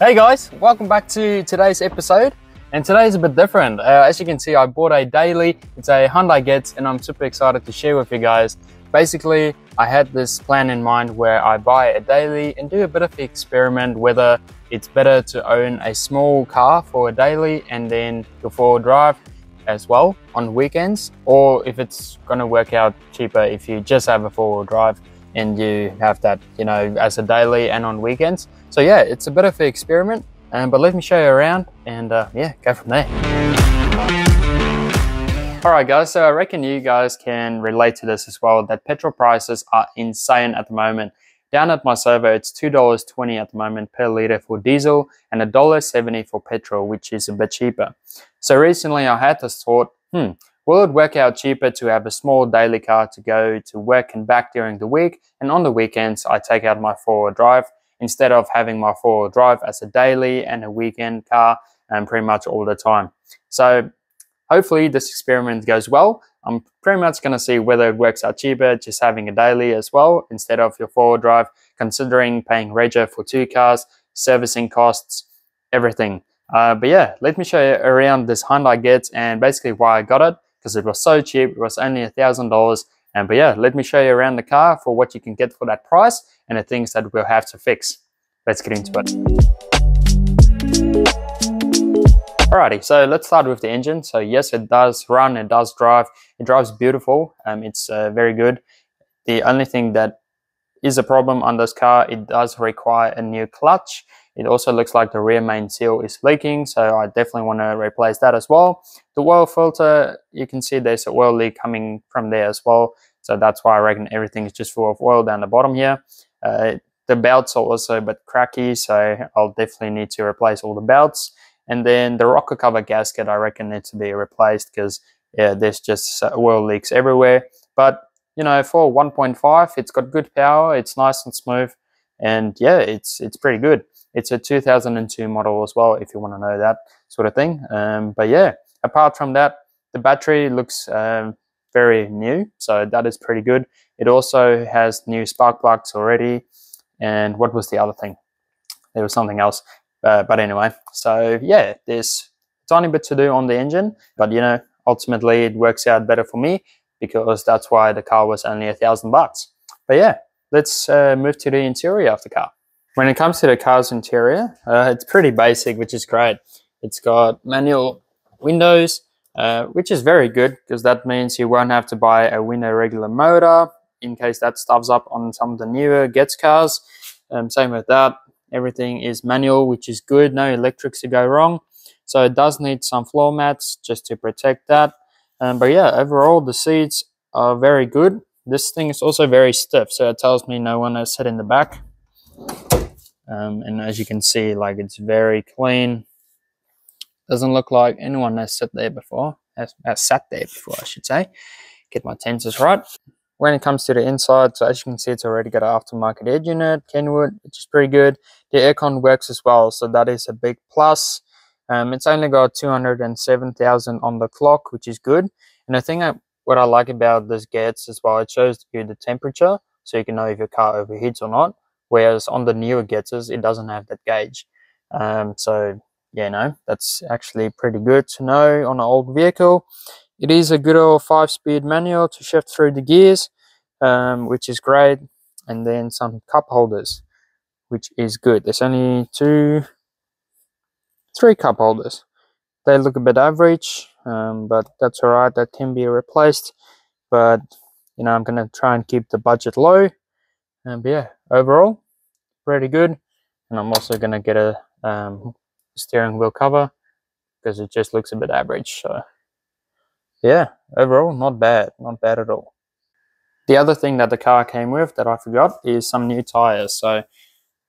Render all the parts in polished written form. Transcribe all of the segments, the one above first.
Hey guys, welcome back to today's episode, and today is a bit different. As you can see, I bought a daily. It's a Hyundai Getz, and I'm super excited to share with you guys. Basically, I had this plan in mind where I buy a daily and do a bit of the experiment whether it's better to own a small car for a daily and then the four-wheel drive as well on weekends, or if it's going to work out cheaper if you just have a four-wheel drive and you have that, you know, as a daily and on weekends. So yeah, it's a bit of an experiment, but let me show you around and yeah, go from there. Alright guys, so I reckon you guys can relate to this as well, that petrol prices are insane at the moment. Down at my server, it's $2.20 at the moment per litre for diesel and $1.70 for petrol, which is a bit cheaper. So recently I had this thought, will it work out cheaper to have a small daily car to go to work and back during the week, and on the weekends I take out my four-wheel drive instead of having my four-wheel drive as a daily and a weekend car pretty much all the time. So hopefully this experiment goes well. I'm pretty much going to see whether it works out cheaper just having a daily as well instead of your four-wheel drive, considering paying rego for two cars, servicing costs, everything. But yeah, let me show you around this Hyundai Getz and basically why I got it, because it was so cheap. It was only $1,000. But yeah, let me show you around the car for what you can get for that price and the things that we'll have to fix. Let's get into it. Alrighty, so let's start with the engine. So yes, it does run, it does drive. It drives beautiful. It's very good. The only thing that is a problem on this car, it does require a new clutch. It also looks like the rear main seal is leaking, so I definitely want to replace that as well. The oil filter, you can see there's an oil leak coming from there as well, so that's why I reckon everything is just full of oil down the bottom here. The belts are also a bit cracky, so I'll definitely need to replace all the belts. And then the rocker cover gasket, I reckon, needs to be replaced because yeah, there's just oil leaks everywhere. But you know, for 1.5, it's got good power, it's nice and smooth, and yeah, it's pretty good. It's a 2002 model as well, if you want to know that sort of thing. But yeah, apart from that, the battery looks very new, so that is pretty good. It also has new spark plugs already. And what was the other thing? There was something else. But anyway, so yeah, there's a tiny bit to do on the engine, but you know, ultimately it works out better for me because that's why the car was only $1,000. But yeah, let's move to the interior of the car. When it comes to the car's interior, it's pretty basic, which is great. It's got manual windows, which is very good because that means you won't have to buy a window regulator motor in case that stuffs up on some of the newer Getz cars. Same with that. Everything is manual, which is good. No electrics to go wrong. So it does need some floor mats just to protect that. But yeah, overall the seats are very good. This thing is also very stiff, so it tells me no one has sat in the back. And as you can see, like, it's very clean. Doesn't look like anyone has sat there before. Has sat there before, I should say. Get my tenses right. When it comes to the inside, so as you can see, it's already got an aftermarket air unit, Kenwood, which is pretty good. The aircon works as well, so that is a big plus. It's only got 207,000 on the clock, which is good. And the thing what I like about this Getz as well, it shows you the temperature, so you can know if your car overheats or not. Whereas on the newer Getzes, it doesn't have that gauge. So yeah, no, that's actually pretty good to know on an old vehicle. It is a good old 5-speed manual to shift through the gears, which is great. And then some cup holders, which is good. There's only 3 cup holders. They look a bit average, but that's alright. That can be replaced. But you know, I'm gonna try and keep the budget low. But yeah, overall, pretty good. And I'm also gonna get a steering wheel cover because it just looks a bit average. So yeah, overall, not bad at all. The other thing that the car came with that I forgot is some new tires. So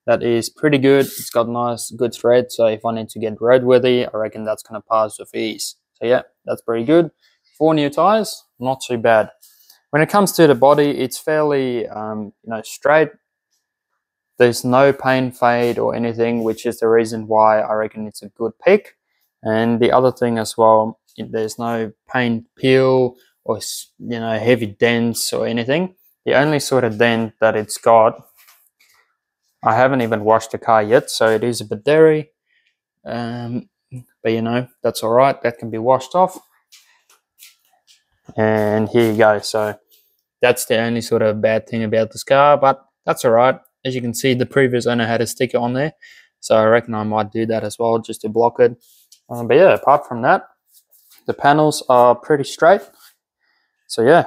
that is pretty good. It's got nice, good tread. So if I need to get roadworthy, I reckon that's going to pass with ease. So yeah, that's pretty good. 4 new tires, not too bad. When it comes to the body, it's fairly you know, straight. There's no paint fade or anything, which is the reason why I reckon it's a good pick. And the other thing as well, there's no paint peel or, you know, heavy dents or anything. The only sort of dent that it's got I haven't even washed the car yet, so it is a bit dirty. But you know, that's all right. That can be washed off. And here you go. So that's the only sort of bad thing about this car, but that's all right. As you can see, the previous owner had a sticker on there, so I reckon I might do that as well just to block it. But yeah, apart from that, the panels are pretty straight. So yeah,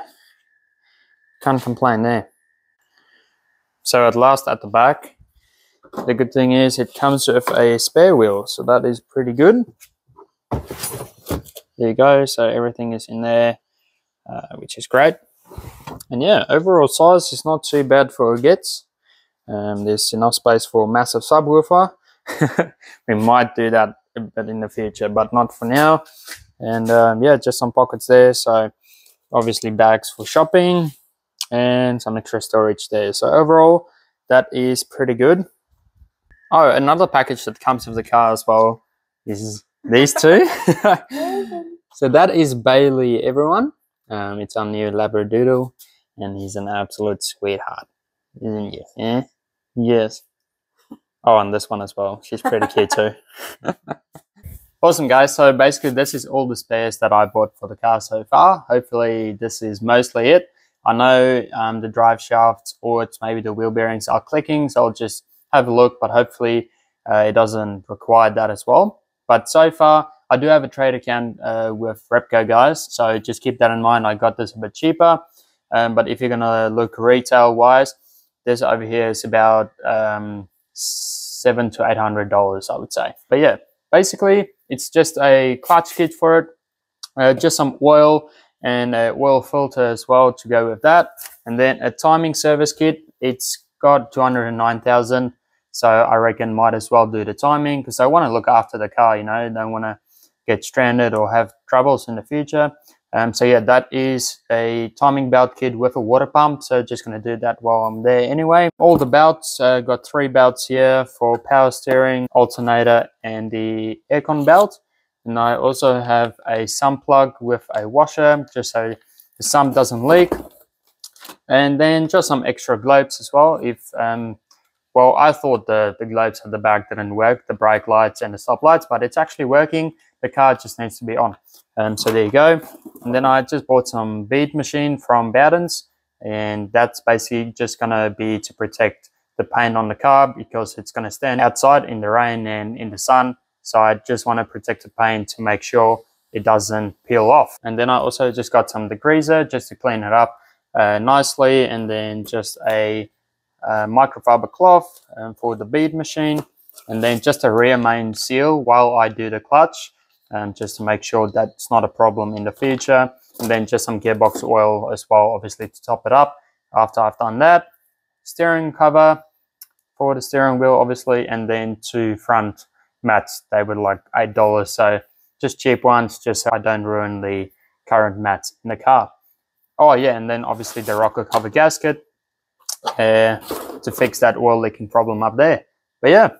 can't complain there. So at last, at the back, the good thing is it comes with a spare wheel, so that is pretty good. There you go. So everything is in there, which is great. And yeah, overall size is not too bad for a Getz. There's enough space for a massive subwoofer. We might do that a bit in the future, but not for now. And yeah, just some pockets there. So obviously bags for shopping and some extra storage there. So overall, that is pretty good. Oh, another package that comes with the car as well is these two. So that is Bailey, everyone. It's our new Labradoodle, and he's an absolute sweetheart, isn't he? Yeah? Yes. Oh, and this one as well. She's pretty cute too. Awesome, guys. So basically, this is all the spares that I bought for the car so far. Hopefully, this is mostly it. I know the drive shafts or it's maybe the wheel bearings are clicking, so I'll just have a look, but hopefully it doesn't require that as well. But so far, I do have a trade account with Repco, guys, so just keep that in mind. I got this a bit cheaper, but if you're going to look retail-wise, this over here is about $700 to $800, I would say. But yeah, basically, it's just a clutch kit for it, just some oil and an oil filter as well to go with that, and then a timing service kit. It's got 209,000, so I reckon might as well do the timing because I want to look after the car, you know, don't want to get stranded or have troubles in the future. So yeah, that is a timing belt kit with a water pump, so just going to do that while I'm there anyway. All the belts, got 3 belts here for power steering, alternator and the aircon belt. And I also have a sump plug with a washer just so the sump doesn't leak. And then just some extra globes as well. If well, I thought the globes at the back didn't work, the brake lights and the stop lights, but it's actually working. The car just needs to be on. So there you go. And then I just bought some bead machine from Bowden's, and that's basically just going to be to protect the paint on the car because it's going to stand outside in the rain and in the sun. So I just want to protect the paint to make sure it doesn't peel off. And then I also just got some degreaser just to clean it up nicely, and then just a microfiber cloth for the bead machine, and then just a rear main seal while I do the clutch, just to make sure that's not a problem in the future. And then just some gearbox oil as well, obviously, to top it up after I've done that. Steering cover for the steering wheel, obviously, and then 2 front mats. They were like $8, so just cheap ones, just so I don't ruin the current mats in the car. Oh yeah, and then obviously the rocker cover gasket to fix that oil leaking problem up there. But yeah,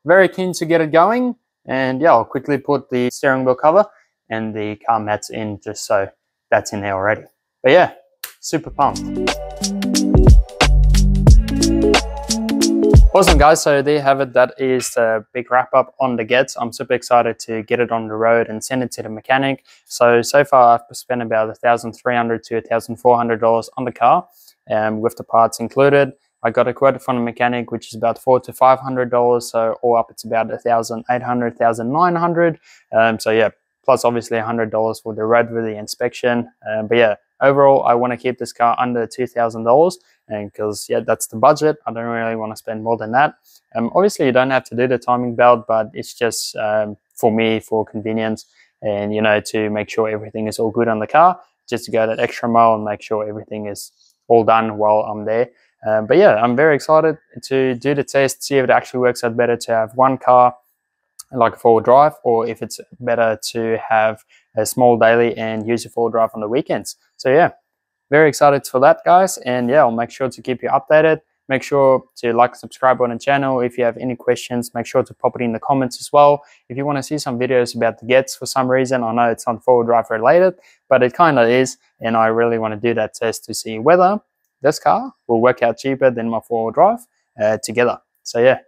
very keen to get it going. And yeah, I'll quickly put the steering wheel cover and the car mats in just so that's in there already. But yeah, super pumped. Awesome, guys, so there you have it. That is a big wrap up on the Getz. I'm super excited to get it on the road and send it to the mechanic. So far I've spent about $1,300 to $1,400 on the car, with the parts included. I got a quote from the mechanic, which is about $400 to $500, so all up it's about $1,800, $1,900. So yeah, plus obviously $100 for the roadworthy inspection. But yeah, overall I want to keep this car under $2,000. And because yeah, that's the budget, I don't really want to spend more than that. Obviously you don't have to do the timing belt, but it's just for me, for convenience, and you know, to make sure everything is all good on the car, just to go that extra mile and make sure everything is all done while I'm there. But yeah, I'm very excited to do the test, see if it actually works out better to have one car like a 4-wheel drive, or if it's better to have a small daily and use a 4-wheel drive on the weekends. So yeah, very excited for that, guys. And yeah, I'll make sure to keep you updated. Make sure to like and subscribe on the channel. If you have any questions, make sure to pop it in the comments as well. If you want to see some videos about the Getz for some reason, I know it's not 4-wheel drive related, but it kind of is. And I really want to do that test to see whether this car will work out cheaper than my 4-wheel drive together. So yeah,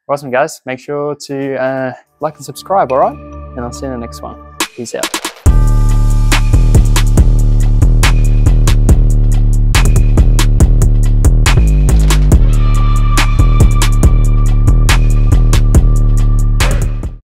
awesome guys. Make sure to like and subscribe, alright? And I'll see you in the next one. Peace out.